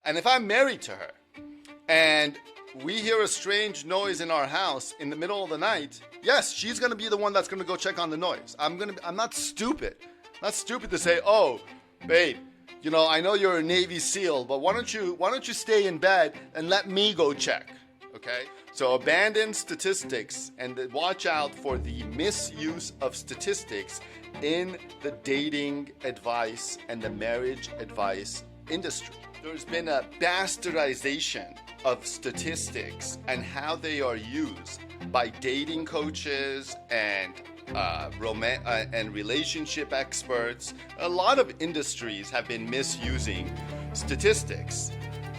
And if I'm married to her and we hear a strange noise in our house in the middle of the night, yes, she's going to be the one that's going to go check on the noise. I'm not stupid. Not stupid to say, "Oh, babe, you know, I know you're a Navy SEAL, but why don't you stay in bed and let me go check?" Okay? So abandon statistics and watch out for the misuse of statistics in the dating advice and the marriage advice industry. There's been a bastardization of statistics and how they are used by dating coaches and relationship experts. A lot of industries have been misusing statistics,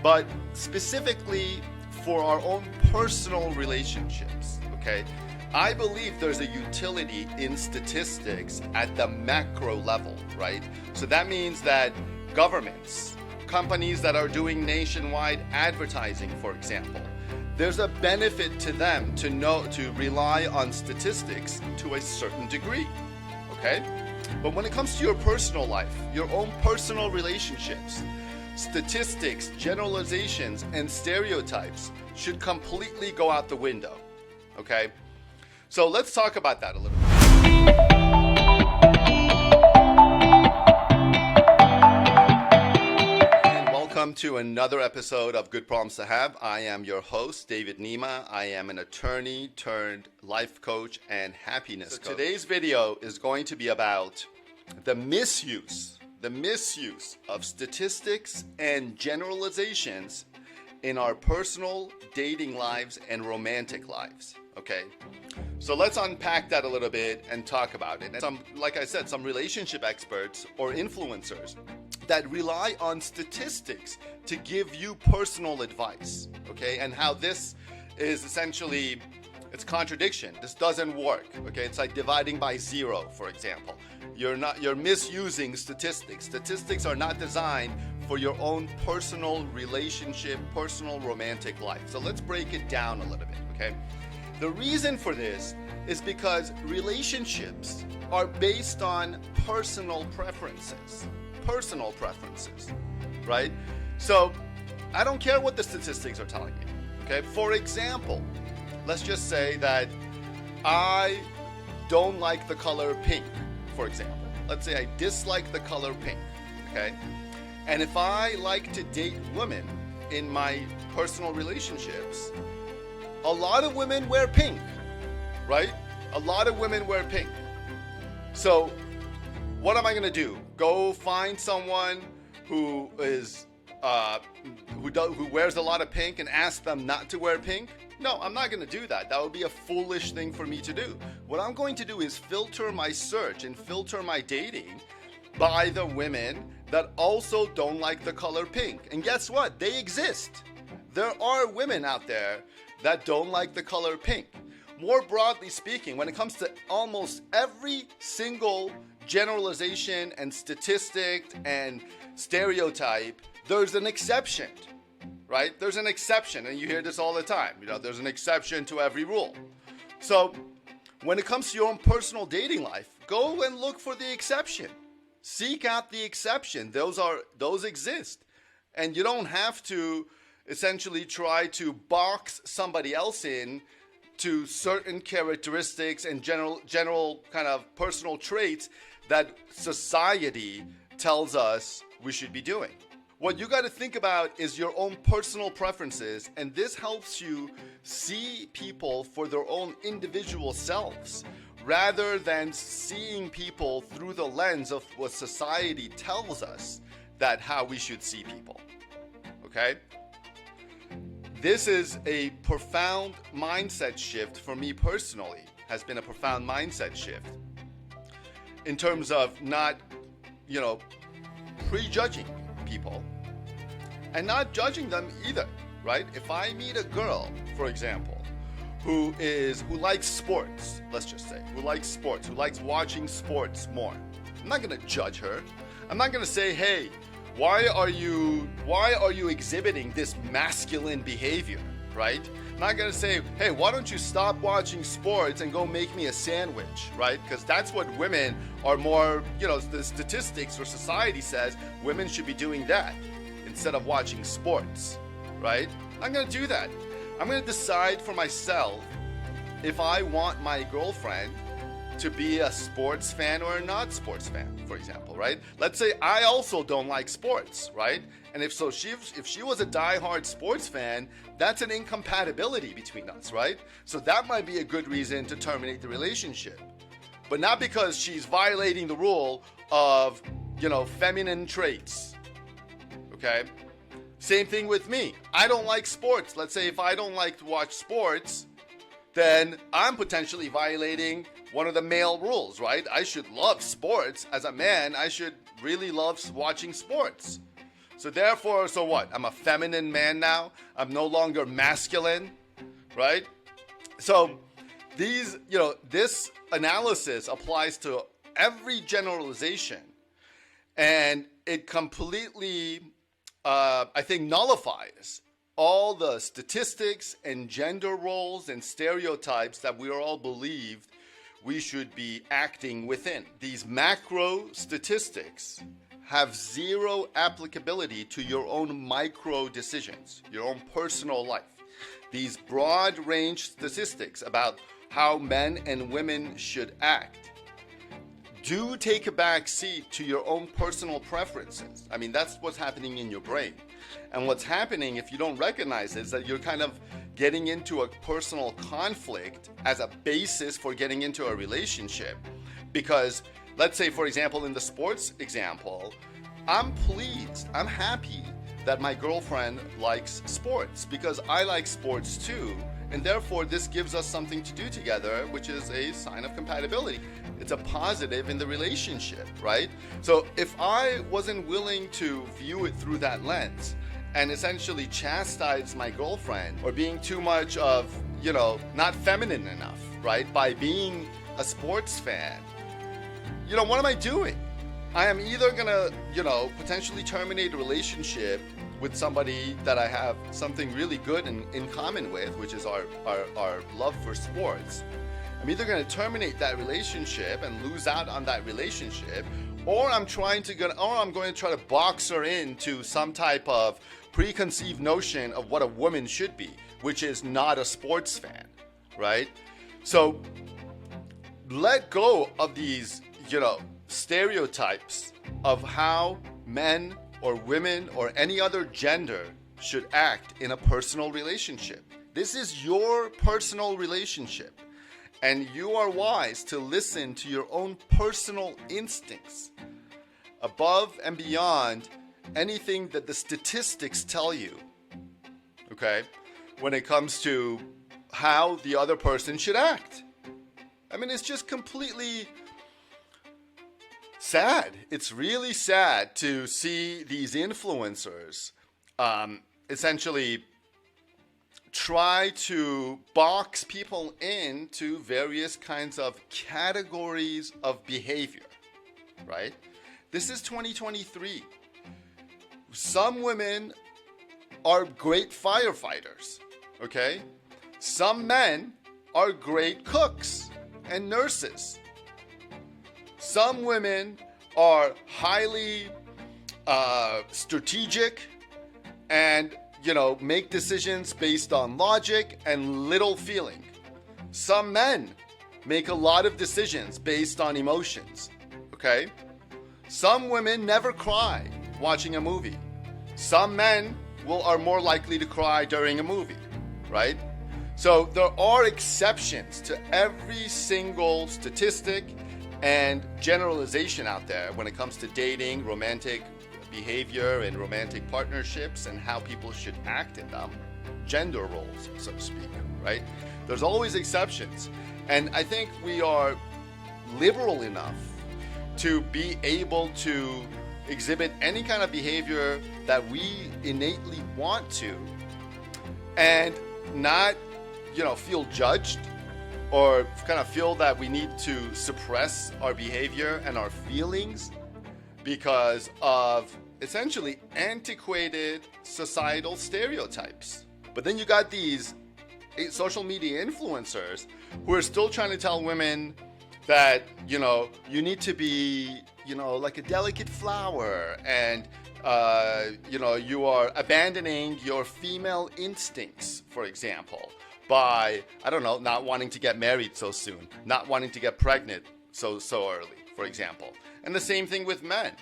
but specifically for our own personal relationships, okay? I believe there's a utility in statistics at the macro level, right? So that means that governments, companies that are doing nationwide advertising, for example, there's a benefit to them to rely on statistics to a certain degree, okay? But when it comes to your personal life, your own personal relationships, statistics, generalizations, and stereotypes should completely go out the window, okay? So let's talk about that a little bit. Welcome to another episode of Good Problems to Have. I am your host, David Nima. I am an attorney turned life coach and happiness coach. Today's video is going to be about the misuse of statistics and generalizations in our personal dating lives and romantic lives, okay? So let's unpack that a little bit and talk about it. And like I said, some relationship experts or influencers that rely on statistics to give you personal advice, okay? And how this is essentially, it's contradiction. This doesn't work, okay? It's like dividing by zero, for example. You're misusing statistics. Statistics are not designed for your own personal relationship, personal romantic life. So let's break it down a little bit, okay? The reason for this is because relationships are based on personal preferences, right? So I don't care what the statistics are telling you, okay? For example, let's just say that I don't like the color pink, for example. Let's say I dislike the color pink, okay? And if I like to date women in my personal relationships, a lot of women wear pink, right? A lot of women wear pink. So what am I gonna do? Go find someone who is who wears a lot of pink and ask them not to wear pink? No, I'm not going to do that. That would be a foolish thing for me to do. What I'm going to do is filter my search and filter my dating by the women that also don't like the color pink. And guess what? They exist. There are women out there that don't like the color pink. More broadly speaking, when it comes to almost every single generalization and statistic and stereotype, there's an exception. Right? There's an exception, and you hear this all the time. You know, there's an exception to every rule. So when it comes to your own personal dating life, go and look for the exception. Seek out the exception. Those exist. And you don't have to essentially try to box somebody else in to certain characteristics and general kind of personal traits that society tells us we should be doing. What you got to think about is your own personal preferences, and this helps you see people for their own individual selves rather than seeing people through the lens of what society tells us that how we should see people. Okay? This is a profound mindset shift for me personally, has been a profound mindset shift in terms of not, prejudging people and not judging them either, right? If I meet a girl, for example, who likes sports, let's just say, who likes watching sports more, I'm not gonna judge her. I'm not gonna say, hey, why are you exhibiting this masculine behavior, right? I'm not gonna say, hey, why don't you stop watching sports and go make me a sandwich, right? Because that's what women are more, the statistics or society says women should be doing that. instead of watching sports, right? I'm going to do that. I'm going to decide for myself if I want my girlfriend to be a sports fan or a not sports fan, for example, right? Let's say I also don't like sports, right? And if she was a diehard sports fan, that's an incompatibility between us, right? So that might be a good reason to terminate the relationship. But not because she's violating the rule of, feminine traits, okay? Same thing with me. I don't like sports. Let's say if I don't like to watch sports, then I'm potentially violating one of the male rules, right? I should love sports. As a man, I should really love watching sports. So therefore, so what? I'm a feminine man now. I'm no longer masculine, right? So this analysis applies to every generalization, and it completely, I think, nullifies all the statistics and gender roles and stereotypes that we are all believed we should be acting within. These macro statistics have zero applicability to your own micro decisions, your own personal life. These broad range statistics about how men and women should act do take a back seat to your own personal preferences. I mean, that's what's happening in your brain. And what's happening, if you don't recognize it, is that you're kind of getting into a personal conflict as a basis for getting into a relationship. Because let's say, for example, in the sports example, I'm pleased, I'm happy that my girlfriend likes sports because I like sports too. And therefore, this gives us something to do together, which is a sign of compatibility. It's a positive in the relationship, right? So if I wasn't willing to view it through that lens and essentially chastise my girlfriend or being too much of, not feminine enough, right? By being a sports fan, what am I doing? I am either gonna, potentially terminate a relationship with somebody that I have something really good in common with, which is our love for sports. I'm either going to terminate that relationship and lose out on that relationship, or I'm going to try to box her into some type of preconceived notion of what a woman should be, which is not a sports fan, right? So let go of these, stereotypes of how men or women or any other gender should act in a personal relationship. This is your personal relationship, and you are wise to listen to your own personal instincts above and beyond anything that the statistics tell you, okay, when it comes to how the other person should act. I mean, it's just completely sad. It's really sad to see these influencers essentially try to box people into various kinds of categories of behavior, right? This is 2023. Some women are great firefighters, okay? Some men are great cooks and nurses. Some women are highly strategic and, make decisions based on logic and little feeling. Some men make a lot of decisions based on emotions, okay? Some women never cry watching a movie. Some men are more likely to cry during a movie, right? So there are exceptions to every single statistic and generalization out there when it comes to dating, romantic behavior, and romantic partnerships, and how people should act in them, gender roles, so to speak, right? There's always exceptions. And I think we are liberal enough to be able to exhibit any kind of behavior that we innately want to, and not, feel judged or kind of feel that we need to suppress our behavior and our feelings because of essentially antiquated societal stereotypes. But then you got these social media influencers who are still trying to tell women that, you need to be, like a delicate flower, and you are abandoning your female instincts, for example, by, I don't know, not wanting to get married so soon, not wanting to get pregnant so early, for example. And the same thing with men.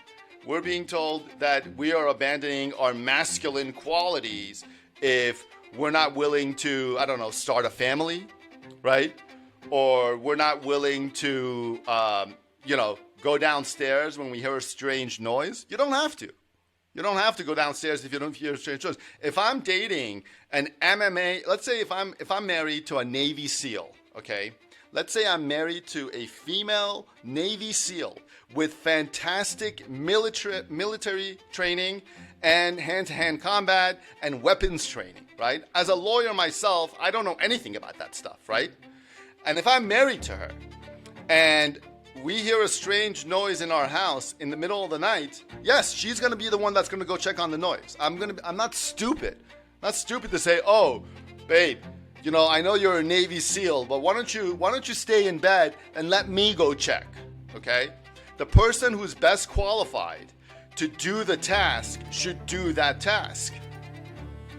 We're being told that we are abandoning our masculine qualities if we're not willing to, I don't know, start a family, right? Or we're not willing to, go downstairs when we hear a strange noise. You don't have to. You don't have to go downstairs if you don't hear a strange noise. If I'm dating an MMA, let's say if I'm married to a Navy SEAL, okay? Let's say I'm married to a female Navy SEAL with fantastic military training and hand-to-hand combat and weapons training, right? As a lawyer myself, I don't know anything about that stuff, right? And if I'm married to her and we hear a strange noise in our house in the middle of the night, yes, she's going to be the one that's going to go check on the noise. I'm not stupid. Not stupid to say, "Oh, babe, I know you're a Navy SEAL, but why don't you stay in bed and let me go check?" Okay? The person who's best qualified to do the task should do that task.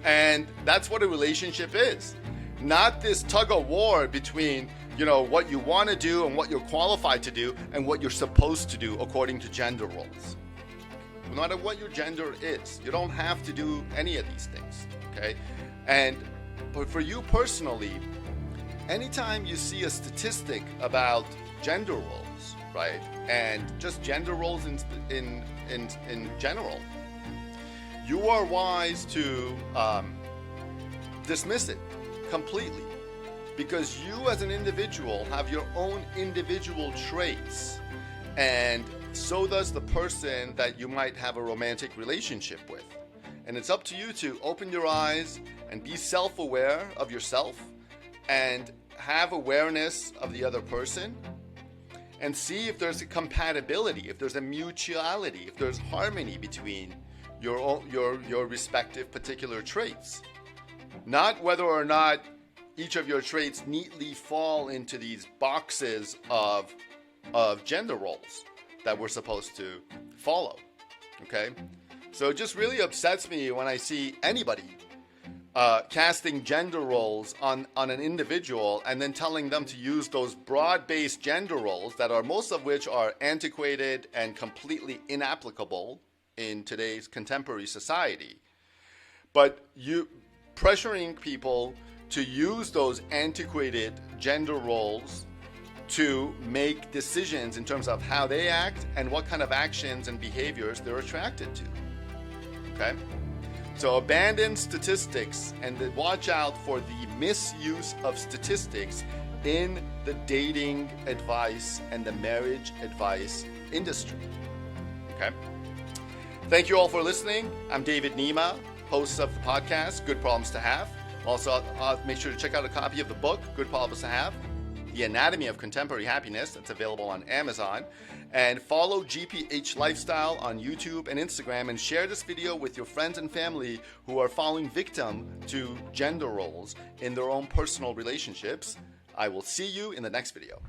And that's what a relationship is. Not this tug of war between, what you want to do and what you're qualified to do and what you're supposed to do according to gender roles. No matter what your gender is, you don't have to do any of these things, okay? But for you personally, anytime you see a statistic about gender roles, right, and just gender roles in general, you are wise to dismiss it completely, because you as an individual have your own individual traits, and so does the person that you might have a romantic relationship with. And it's up to you to open your eyes and be self-aware of yourself and have awareness of the other person and see if there's a compatibility, if there's a mutuality, if there's harmony between your respective particular traits. Not whether or not each of your traits neatly fall into these boxes of gender roles that we're supposed to follow, okay? So it just really upsets me when I see anybody casting gender roles on an individual and then telling them to use those broad-based gender roles that are, most of which are antiquated and completely inapplicable in today's contemporary society. But you pressuring people to use those antiquated gender roles to make decisions in terms of how they act and what kind of actions and behaviors they're attracted to. Okay? So abandon statistics and then watch out for the misuse of statistics in the dating advice and the marriage advice industry. Okay? Thank you all for listening. I'm David Nima, host of the podcast, Good Problems to Have. Also, make sure to check out a copy of the book, Good Problems to Have, The Anatomy of Contemporary Happiness. That's available on Amazon. And follow GPH Lifestyle on YouTube and Instagram, and share this video with your friends and family who are falling victim to gender roles in their own personal relationships. I will see you in the next video.